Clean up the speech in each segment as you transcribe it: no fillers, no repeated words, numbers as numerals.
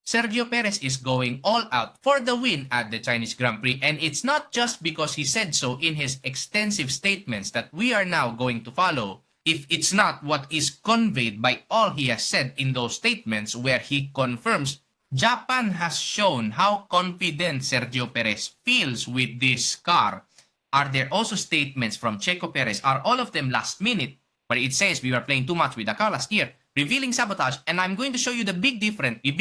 Sergio Pérez is going all out for the win at the Chinese Grand Prix, and it's not just because he said so in his extensive statements that we are now going to follow. If it's not what is conveyed by all he has said in those statements where he confirms Japan has shown how confident Sergio Pérez feels with this car. Are there also statements from Checo Pérez? Are all of them last minute? But it says we were playing too much with the car last year, revealing sabotage, and I'm going to show you the big difference. We've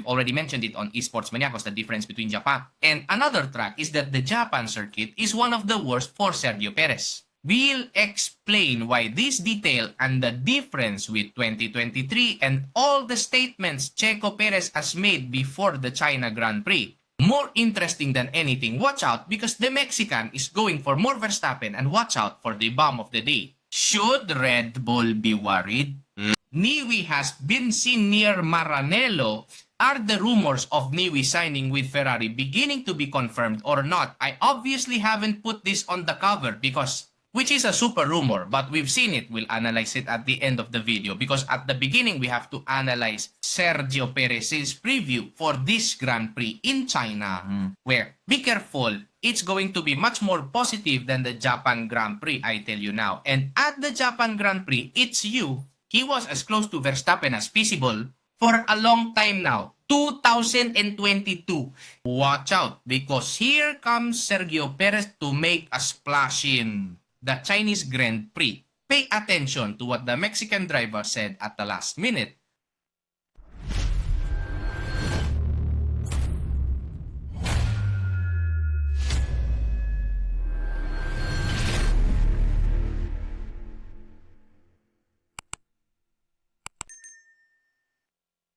already mentioned it on eSportsManiacos, the difference between Japan. And another track is that the Japan circuit is one of the worst for Sergio Pérez. We'll explain why this detail and the difference with 2023 and all the statements Checo Pérez has made before the China Grand Prix. More interesting than anything, watch out because the Mexican is going for more Verstappen, and watch out for the bomb of the day. Should Red Bull be worried? Niwi has been seen near Maranello. Are the rumors of Niwi signing with Ferrari beginning to be confirmed or not? I obviously haven't put this on the cover because which is a super rumor, but we've seen it. We'll analyze it at the end of the video because at the beginning we have to analyze Sergio Perez's preview for this Grand Prix in China, where, be careful, it's going to be much more positive than the Japan Grand Prix, I tell you now. And at the Japan Grand Prix, it's you. He was as close to Verstappen as feasible for a long time now. 2022. Watch out because here comes Sergio Perez to make a splash in the Chinese Grand Prix. Pay attention to what the Mexican driver said at the last minute.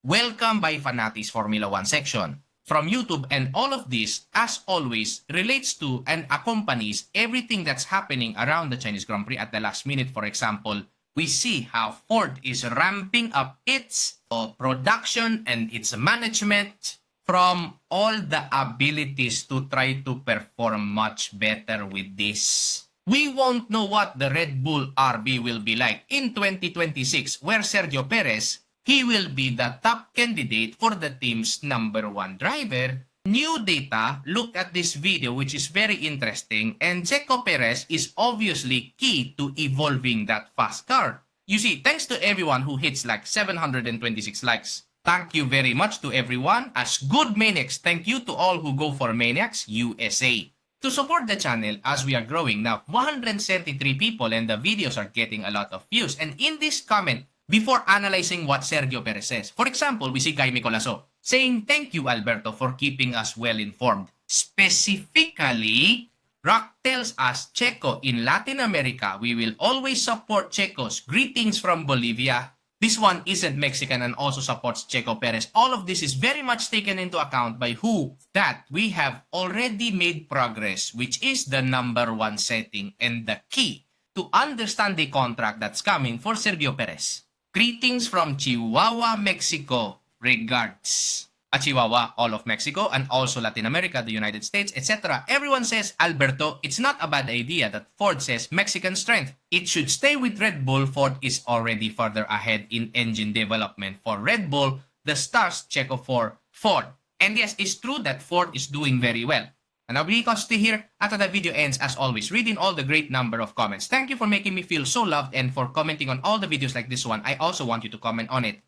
Welcome by Fanati's Formula 1 section. From YouTube, and all of this, as always, relates to and accompanies everything that's happening around the Chinese Grand Prix at the last minute. For example, we see how Ford is ramping up its production and its management from all the abilities to try to perform much better with this. We won't know what the Red Bull RB will be like in 2026, where Sergio Pérez, he will be the top candidate for the team's #1 driver. New data, look at this video which is very interesting, and Checo Perez is obviously key to evolving that fast car. You see, thanks to everyone who hits like 726 likes. Thank you very much to everyone. As good maniacs, thank you to all who go for Maniacs USA. To support the channel as we are growing now, 173 people and the videos are getting a lot of views. And in this comment, before analyzing what Sergio Pérez says, for example, we see Guy Micolaso saying, "Thank you, Alberto, for keeping us well informed." Specifically, Rock tells us, "Checo, in Latin America, we will always support Checos. Greetings from Bolivia." This one isn't Mexican and also supports Checo Pérez. All of this is very much taken into account by who that we have already made progress, which is the #1 setting and the key to understand the contract that's coming for Sergio Pérez. Greetings from Chihuahua, Mexico. Regards. Chihuahua, all of Mexico, and also Latin America, the United States, etc. Everyone says, "Alberto, it's not a bad idea that Ford says Mexican strength. It should stay with Red Bull. Ford is already further ahead in engine development for Red Bull. The stars Checo for Ford." And yes, it's true that Ford is doing very well. And I'll be to here after the video ends, as always, reading all the great number of comments. Thank you for making me feel so loved and for commenting on all the videos like this one. I also want you to comment on it.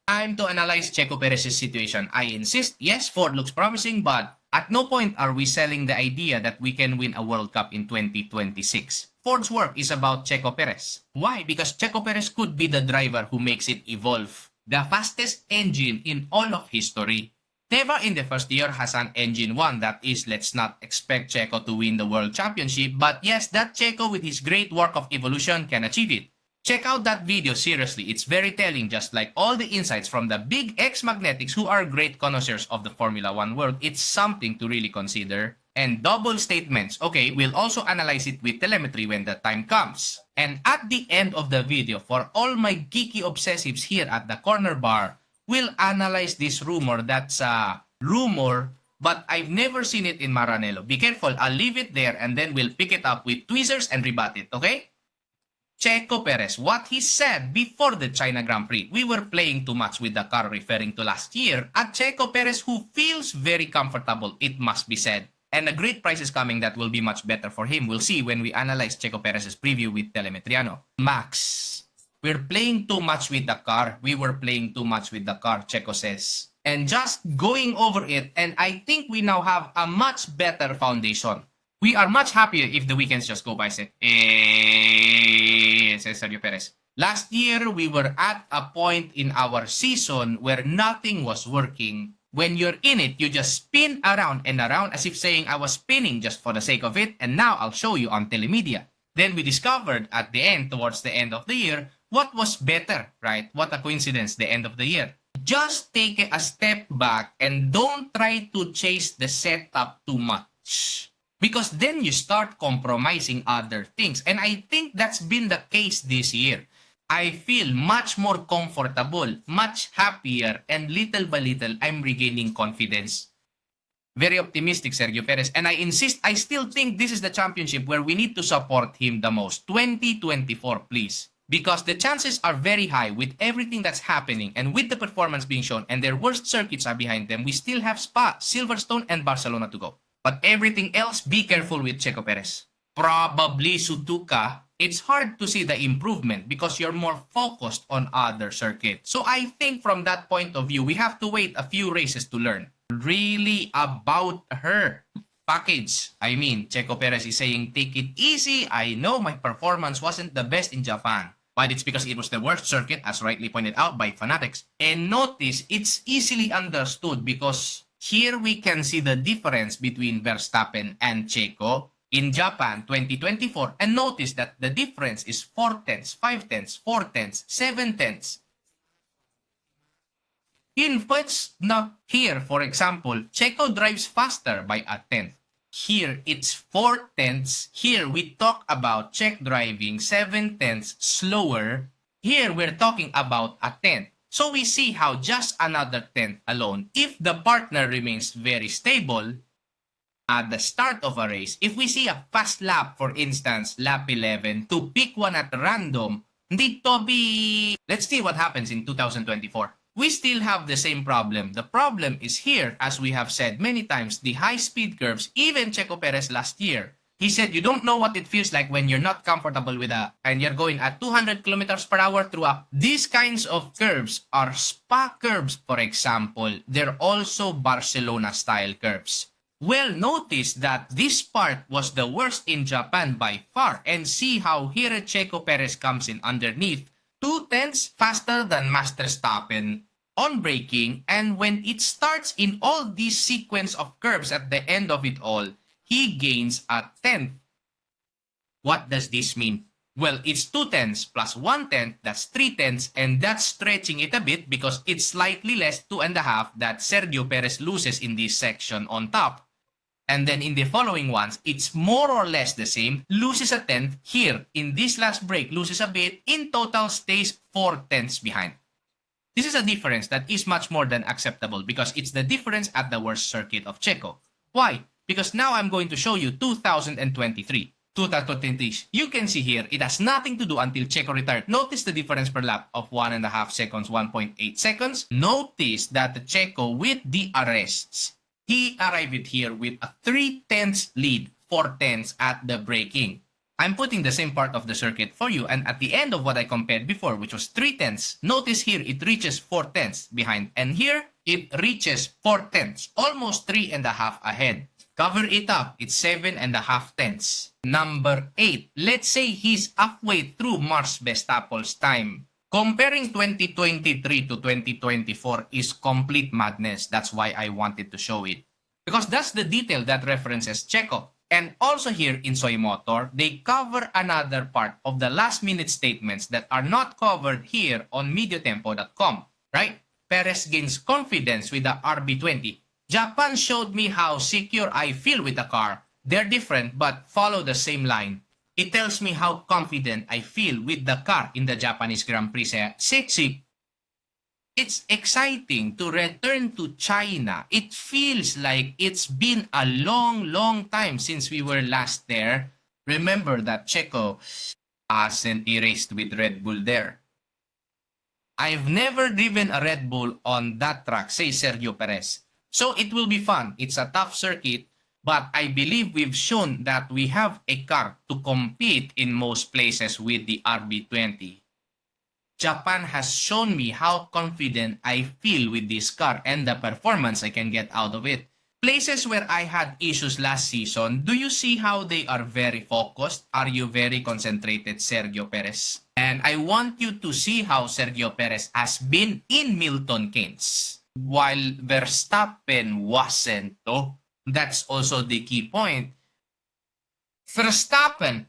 Time to analyze Checo Perez's situation. I insist, yes, Ford looks promising, but at no point are we selling the idea that we can win a World Cup in 2026. Ford's work is about Checo Pérez. Why? Because Checo Pérez could be the driver who makes it evolve. The fastest engine in all of history. Teva in the first year has an engine 1 that is, let's not expect Checo to win the World Championship, but yes, that Checo with his great work of evolution can achieve it. Check out that video, seriously, it's very telling, just like all the insights from the big ex-magnetics who are great connoisseurs of the Formula 1 world. It's something to really consider. And double statements, okay, we'll also analyze it with telemetry when the time comes. And at the end of the video, for all my geeky obsessives here at the corner bar, we'll analyze this rumor that's a rumor, but I've never seen it in Maranello. Be careful, I'll leave it there and then we'll pick it up with tweezers and rebut it, okay? Checo Pérez, what he said before the China Grand Prix. We were playing too much with the car, referring to last year. At Checo Pérez, who feels very comfortable, it must be said. And a great prize is coming that will be much better for him. We'll see when we analyze Checo Pérez's preview with Telemetriano. Max, we're playing too much with the car. We were playing too much with the car, Checo says. And just going over it, and I think we now have a much better foundation. We are much happier if the weekends just go by, says Sergio Pérez. Last year, we were at a point in our season where nothing was working. When you're in it, you just spin around and around as if saying I was spinning just for the sake of it, and now I'll show you on telemedia. Then we discovered at the end, towards the end of the year, what was better, right? What a coincidence, the end of the year. Just take a step back and don't try to chase the setup too much. Because then you start compromising other things. And I think that's been the case this year. I feel much more comfortable, much happier, and little by little, I'm regaining confidence. Very optimistic, Sergio Pérez. And I insist, I still think this is the championship where we need to support him the most. 2024, please. Because the chances are very high with everything that's happening and with the performance being shown and their worst circuits are behind them, we still have Spa, Silverstone, and Barcelona to go. But everything else, be careful with Checo Pérez. Probably Suzuka, it's hard to see the improvement because you're more focused on other circuits. So I think from that point of view, we have to wait a few races to learn. Really about her package. I mean, Checo Pérez is saying, take it easy. I know my performance wasn't the best in Japan. But it's because it was the worst circuit, as rightly pointed out by fanatics. And notice, it's easily understood because here we can see the difference between Verstappen and Checo in Japan 2024. And notice that the difference is 4 tenths, 5 tenths, 4 tenths, 7 tenths. In which, now, here, for example, Checo drives faster by a tenth. Here, it's 4 tenths. Here, we talk about Czech driving 7 tenths slower. Here, we're talking about a tenth. So we see how just another tenth alone, if the partner remains very stable at the start of a race, if we see a fast lap, for instance, lap 11, to pick one at random, dito be... Let's see what happens in 2024. We still have the same problem. The problem is here, as we have said many times, the high-speed curves, even Checo Pérez last year. He said you don't know what it feels like when you're not comfortable with and you're going at 200 kilometers per hour through these kinds of curves are Spa curves, for example. They're also Barcelona-style curves. Well, notice that this part was the worst in Japan by far. And see how here Checo Pérez comes in underneath. 2 tenths faster than Verstappen on braking, and when it starts in all these sequence of curves at the end of it all, he gains a tenth. What does this mean? Well, it's 2 tenths plus 1 tenth, that's 3 tenths, and that's stretching it a bit because it's slightly less 2.5 that Sergio Pérez loses in this section on top. And then in the following ones, it's more or less the same, loses a tenth here. In this last break, loses a bit, in total stays 4 tenths behind. This is a difference that is much more than acceptable because it's the difference at the worst circuit of Checo. Why? Because now I'm going to show you 2023. 2023. You can see here, it has nothing to do until Checo retired. Notice the difference per lap of 1.5 seconds, 1.8 seconds. Notice that the Checo with the arrests, he arrived here with a 3 tenths lead, 4 tenths at the braking. I'm putting the same part of the circuit for you, and at the end of what I compared before, which was 3 tenths, notice here it reaches 4 tenths behind, and here it reaches 4 tenths, almost 3.5 ahead. Cover it up, it's 7.5 tenths. Number 8, let's say he's halfway through Max Verstappen's time. Comparing 2023 to 2024 is complete madness. That's why I wanted to show it. Because that's the detail that references Checo. And also here in Soy Motor, they cover another part of the last minute statements that are not covered here on mediotempo.com, right? Perez gains confidence with the RB20. Japan showed me how secure I feel with the car. They're different but follow the same line. It tells me how confident I feel with the car in the Japanese Grand Prix. Sexy. It's exciting to return to China. It feels like it's been a long time since we were last there. Remember that Checo Hasn't he raced with Red Bull there? I've never driven a Red Bull on that track, says Sergio Pérez. So it will be fun. It's a tough circuit, but I believe we've shown that we have a car to compete in most places with the RB20. Japan has shown me how confident I feel with this car and the performance I can get out of it. Places where I had issues last season, do you see how they are very focused? Are you very concentrated, Sergio Pérez? And I want you to see how Sergio Pérez has been in Milton Keynes, while Verstappen wasn't, though. That's also the key point. Verstappen,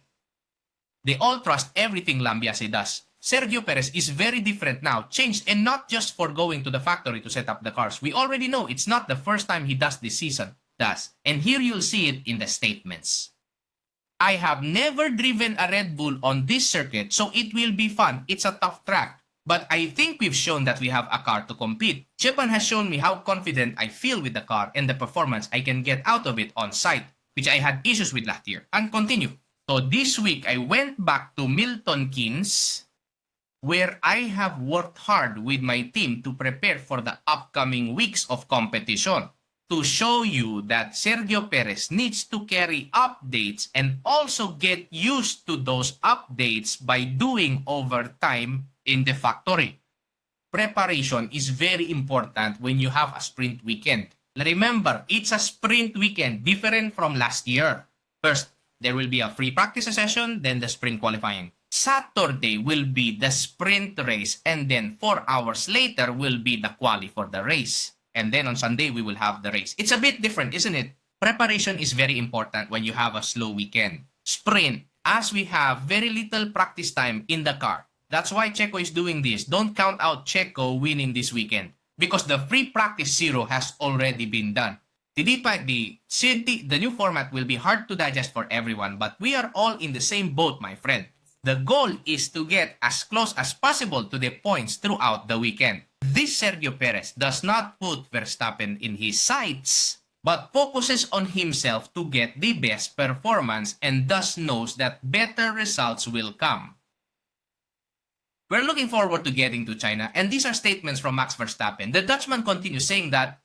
they all trust everything Lambiase does. Sergio Pérez is very different now, changed, and not just for going to the factory to set up the cars. We already know it's not the first time he does this season. And here you'll see it in the statements. I have never driven a Red Bull on this circuit, so it will be fun. It's a tough track. But I think we've shown that we have a car to compete. Japan has shown me how confident I feel with the car and the performance I can get out of it on site, which I had issues with last year. And continue. So this week, I went back to Milton Keynes, where I have worked hard with my team to prepare for the upcoming weeks of competition, to show you that Sergio Pérez needs to carry updates and also get used to those updates by doing overtime in the factory. Preparation is very important when you have a sprint weekend. Remember, it's a sprint weekend, different from last year. First, there will be a free practice session, then the sprint qualifying. Saturday will be the sprint race, and then 4 hours later will be the quali for the race. And then on Sunday, we will have the race. It's a bit different, isn't it? Preparation is very important when you have a slow weekend. Sprint, as we have very little practice time in the car. That's why Checo is doing this. Don't count out Checo winning this weekend, because the free practice 0 has already been done. The new format will be hard to digest for everyone, but we are all in the same boat, my friend. The goal is to get as close as possible to the points throughout the weekend. This Sergio Pérez does not put Verstappen in his sights, but focuses on himself to get the best performance and thus knows that better results will come. We're looking forward to getting to China, and these are statements from Max Verstappen. The Dutchman continues saying that,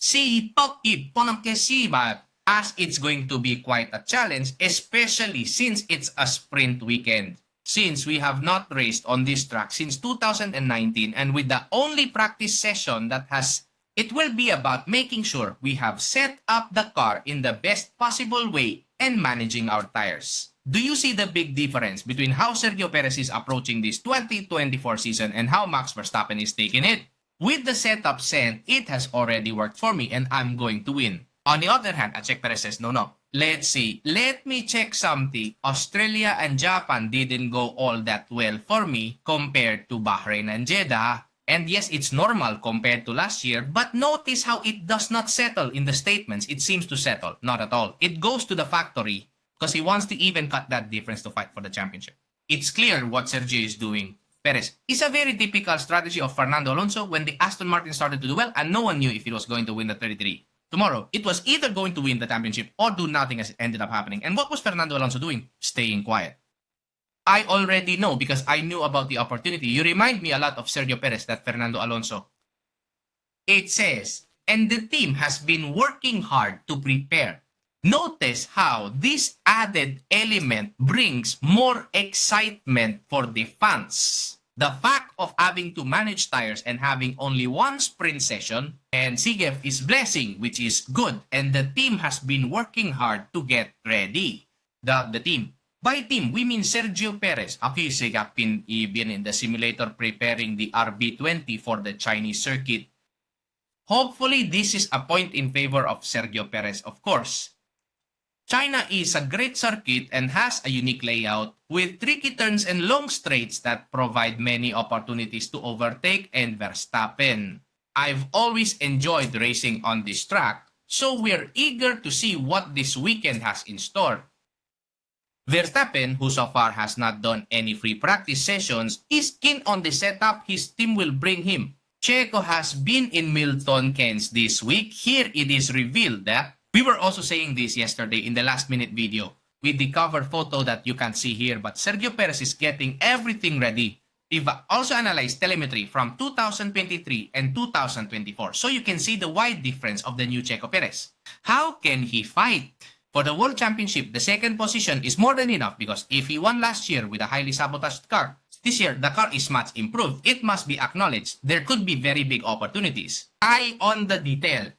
as it's going to be quite a challenge, especially since it's a sprint weekend. Since we have not raced on this track since 2019, and with the only practice session it will be about making sure we have set up the car in the best possible way and managing our tires. Do you see the big difference between how Sergio Pérez is approaching this 2024 season and how Max Verstappen is taking it? With the setup set, it has already worked for me and I'm going to win. On the other hand, Checo Perez says, no. Let's see. Let me check something. Australia and Japan didn't go all that well for me compared to Bahrain and Jeddah. And yes, it's normal compared to last year, but notice how it does not settle in the statements. It seems to settle. Not at all. It goes to the factory because he wants to even cut that difference to fight for the championship. It's clear what Sergio is doing. Perez is a very typical strategy of Fernando Alonso when the Aston Martin started to do well and no one knew if it was going to win the 33. Tomorrow, it was either going to win the championship or do nothing as it ended up happening. And what was Fernando Alonso doing? Staying quiet. I already know because I knew about the opportunity. You remind me a lot of Sergio Pérez, that Fernando Alonso. It says, and the team has been working hard to prepare. Notice how this added element brings more excitement for the fans. The fact of having to manage tires and having only one sprint session, and Sigef is blessing, which is good, and the team has been working hard to get ready. The team. By team, we mean Sergio Pérez. He's been even in the simulator preparing the RB20 for the Chinese circuit. Hopefully, this is a point in favor of Sergio Pérez, of course. China is a great circuit and has a unique layout with tricky turns and long straights that provide many opportunities to overtake and Verstappen. I've always enjoyed racing on this track, so we're eager to see what this weekend has in store. Verstappen, who so far has not done any free practice sessions, is keen on the setup his team will bring him. Checo has been in Milton Keynes this week. Here it is revealed that we were also saying this yesterday in the last minute video. with the cover photo that you can see here, but Sergio Pérez is getting everything ready. We've also analyzed telemetry from 2023 and 2024, so you can see the wide difference of the new Checo Pérez. How can he fight? For the World Championship, the second position is more than enough because if he won last year with a highly sabotaged car, this year the car is much improved. It must be acknowledged. There could be very big opportunities. Eye on the detail.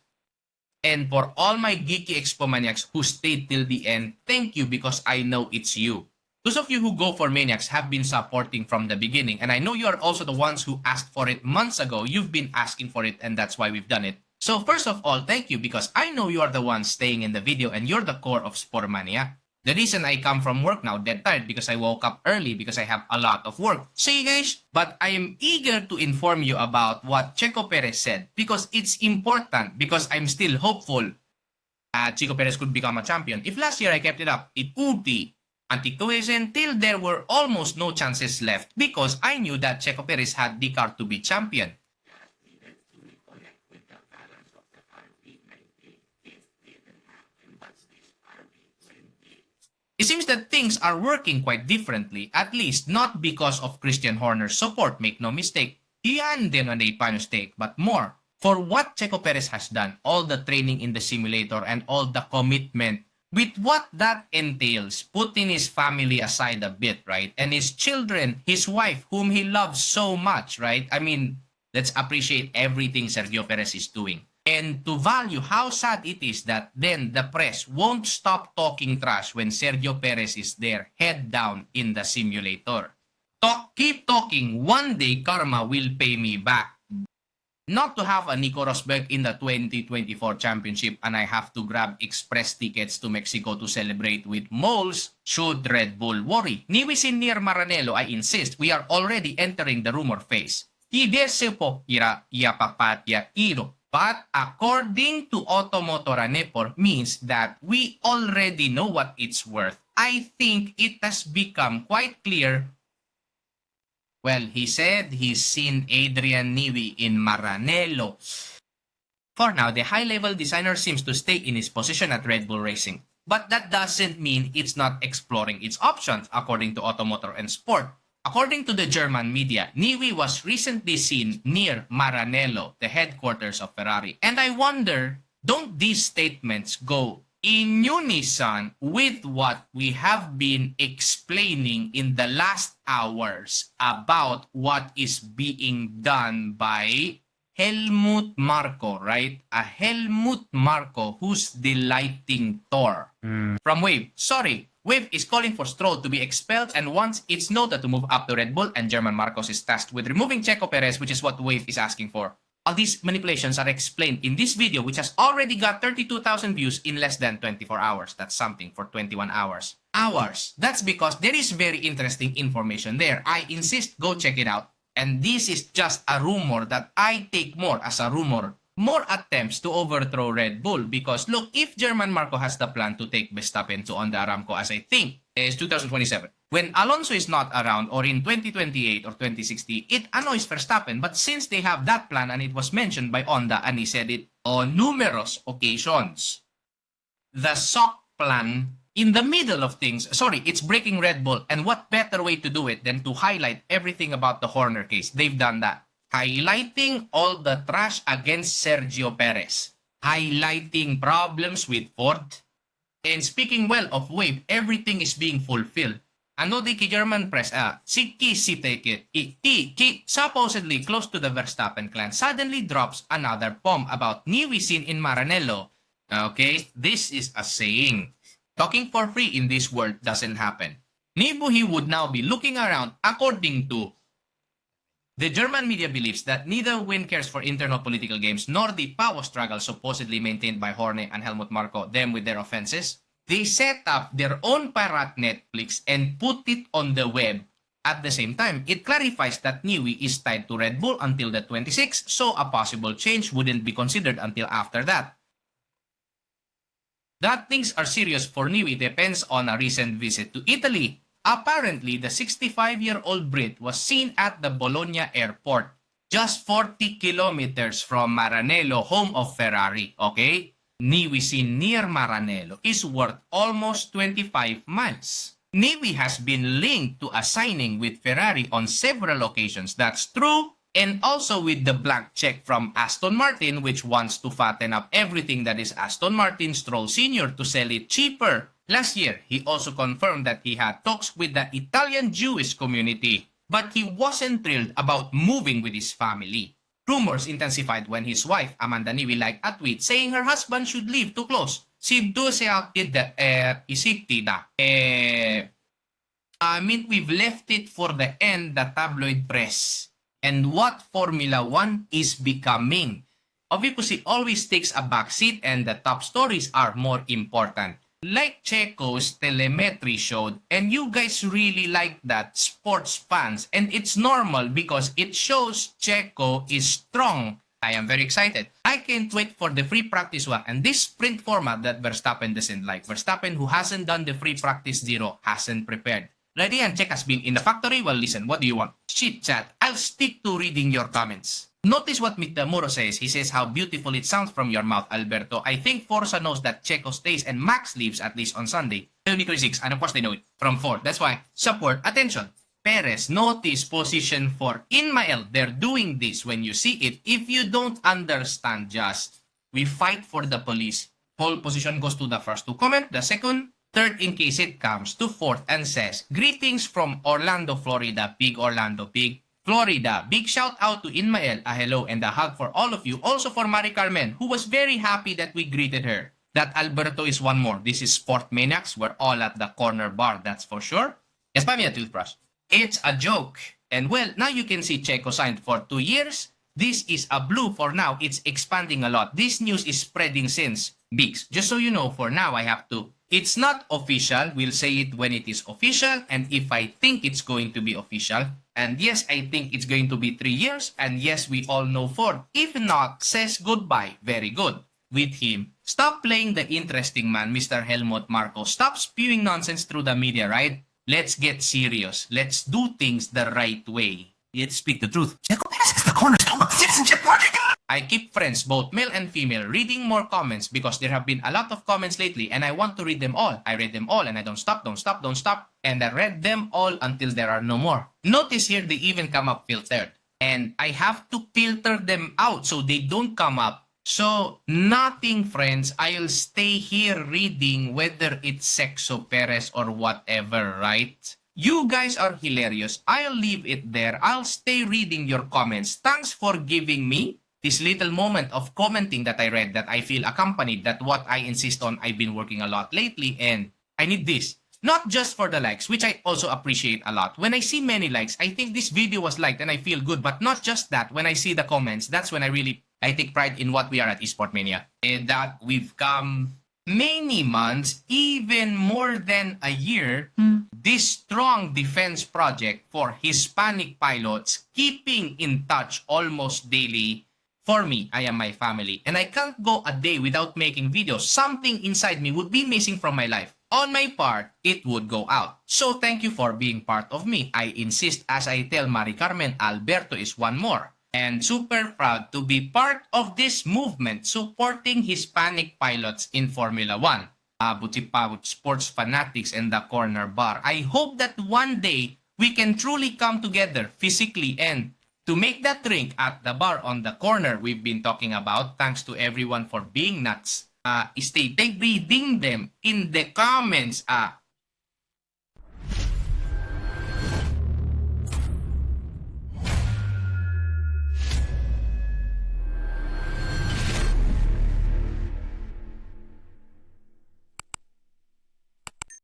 And for all my geeky Expo maniacs who stayed till the end, thank you because I know it's you. Those of you who go for maniacs have been supporting from the beginning, and I know you are also the ones who asked for it months ago. You've been asking for it, and that's why we've done it. So first of all, thank you because I know you are the ones staying in the video and you're the core of Sportmania. The reason I come from work now dead tired because I woke up early because I have a lot of work. See guys, but I am eager to inform you about what Checo Perez said because it's important because I'm still hopeful that Checo Perez could become a champion. If last year I kept it up, it would be anti-cohesion till there were almost no chances left because I knew that Checo Perez had the car to be champion. It seems that things are working quite differently, at least not because of Christian Horner's support, make no mistake. Iyan din ang mistake, but more for what Checo Perez has done, all the training in the simulator and all the commitment with what that entails, putting his family aside a bit, right? And his children, his wife, whom he loves so much, right? I mean, let's appreciate everything Sergio Perez is doing. And to value how sad it is that then the press won't stop talking trash when Sergio Perez is there, head down in the simulator. Keep talking, one day karma will pay me back. Not to have a Nico Rosberg in the 2024 championship and I have to grab express tickets to Mexico to celebrate with moles should Red Bull worry. Ni Wisin near Maranello, I insist, we are already entering the rumor phase. Po ira papatya iro. But according to Automotor Report means that we already know what it's worth. I think it has become quite clear. Well, he said he's seen Adrian Newey in Maranello. For now, the high-level designer seems to stay in his position at Red Bull Racing. But that doesn't mean it's not exploring its options, according to Automotor and Sport. According to the German media, Newey was recently seen near Maranello, the headquarters of Ferrari. And I wonder, don't these statements go in unison with what we have been explaining in the last hours about what is being done by Helmut Marko, right? A Helmut Marko who's delighting Thor. From Wave. Sorry, Wave is calling for Stroll to be expelled and wants its Nota to move up to Red Bull, and German Marcos is tasked with removing Checo Perez, which is what Wave is asking for. All these manipulations are explained in this video, which has already got 32,000 views in less than 24 hours. That's something for 21 hours. That's because there is very interesting information there. I insist, go check it out. And this is just a rumor that I take more as a rumor. More attempts to overthrow Red Bull because look, if German Marco has the plan to take Verstappen to Honda Aramco, as I think is 2027, when Alonso is not around or in 2028 or 2060, it annoys Verstappen. But since they have that plan and it was mentioned by Honda and he said it on numerous occasions, the SOC plan in the middle of things, it's breaking Red Bull. And what better way to do it than to highlight everything about the Horner case? They've done that. Highlighting all the trash against Sergio Perez. Highlighting problems with Ford. And speaking well of Wave, everything is being fulfilled. Ano di ki German press, si supposedly close to the Verstappen clan, suddenly drops another bomb about Newey seen in Maranello. Okay, this is a saying. Talking for free in this world doesn't happen. Nibuhi would now be looking around according to the German media believes that neither Win cares for internal political games nor the power struggle supposedly maintained by Horne and Helmut Marko, them with their offenses. They set up their own pirate Netflix and put it on the web. At the same time, it clarifies that Newey is tied to Red Bull until the 26th, so a possible change wouldn't be considered until after that. That things are serious for Newey depends on a recent visit to Italy. Apparently, the 65-year-old Brit was seen at the Bologna airport, just 40 kilometers from Maranello, home of Ferrari, okay? Niwi near Maranello is worth almost 25 miles. Niwi has been linked to a signing with Ferrari on several occasions. That's true. And also with the blank check from Aston Martin, which wants to fatten up everything that is Aston Martin Stroll Sr. to sell it cheaper. Last year, he also confirmed that he had talks with the Italian Jewish community, but he wasn't thrilled about moving with his family. Rumors intensified when his wife, Amanda Niwi, liked a tweet saying her husband should leave too close. Si du se alltid isikti na. We've left it for the end, the tabloid press. And what Formula 1 is becoming. Obviously, always takes a backseat and the top stories are more important. Like Checo's telemetry showed, and you guys really like that, sports fans. And it's normal because it shows Checo is strong. I am very excited. I can't wait for the free practice one and this sprint format that Verstappen doesn't like. Verstappen, who hasn't done the free practice zero, hasn't prepared. Ready and Check has been in the factory? Well, listen, what do you want? Chit chat. I'll stick to reading your comments. Notice what Mitamuro says. He says how beautiful it sounds from your mouth, Alberto. I think Forza knows that Checo stays and Max leaves at least on Sunday. 26, and of course they know it from 4. That's why, support, attention. Perez, notice position 4. In Mael, they're doing this when you see it. If you don't understand, just, we fight for the police. Pole position goes to the first to comment. The second, third in case it comes to fourth and says, greetings from Orlando, Florida. Big Orlando, big Florida. Big shout out to Inmael, a hello and a hug for all of you. Also for Mari Carmen, who was very happy that we greeted her. That Alberto is one more. This is Sportmaniacs. We're all at the corner bar, that's for sure. Yes, buy me a toothbrush. It's a joke. And well, now you can see Checo signed for 2 years. This is a blue for now. It's expanding a lot. This news is spreading since Bigs. Just so you know, for now, I have to. It's not official. We'll say it when it is official. And if I think it's going to be official. And yes, I think it's going to be 3 years. And yes, we all know Ford. If not, says goodbye. Very good. With him. Stop playing the interesting man, Mr. Helmut Marko. Stop spewing nonsense through the media, right? Let's get serious. Let's do things the right way. Let's speak the truth. Sergio Pérez is the cornerstone of the citizenship project. I keep friends, both male and female, reading more comments because there have been a lot of comments lately and I want to read them all. I read them all and I don't stop. And I read them all until there are no more. Notice here they even come up filtered. And I have to filter them out so they don't come up. So, nothing friends, I'll stay here reading whether it's Sergio Pérez or whatever, right? You guys are hilarious. I'll leave it there. I'll stay reading your comments. Thanks for giving me this little moment of commenting that I read that I feel accompanied, that what I insist on, I've been working a lot lately and I need this. Not just for the likes, which I also appreciate a lot. When I see many likes, I think this video was liked and I feel good. But not just that, when I see the comments, that's when I take pride in what we are at eSportMania. And that we've come many months, even more than a year, this strong defense project for Hispanic pilots, keeping in touch almost daily. For me, I am my family. And I can't go a day without making videos. Something inside me would be missing from my life. On my part, it would go out. So thank you for being part of me. I insist as I tell Mari Carmen, Alberto is one more. And super proud to be part of this movement supporting Hispanic pilots in Formula 1. Buti pa with sports fanatics and the corner bar. I hope that one day we can truly come together physically and to make that drink at the bar on the corner we've been talking about. Thanks to everyone for being nuts. Stay reading them in the comments.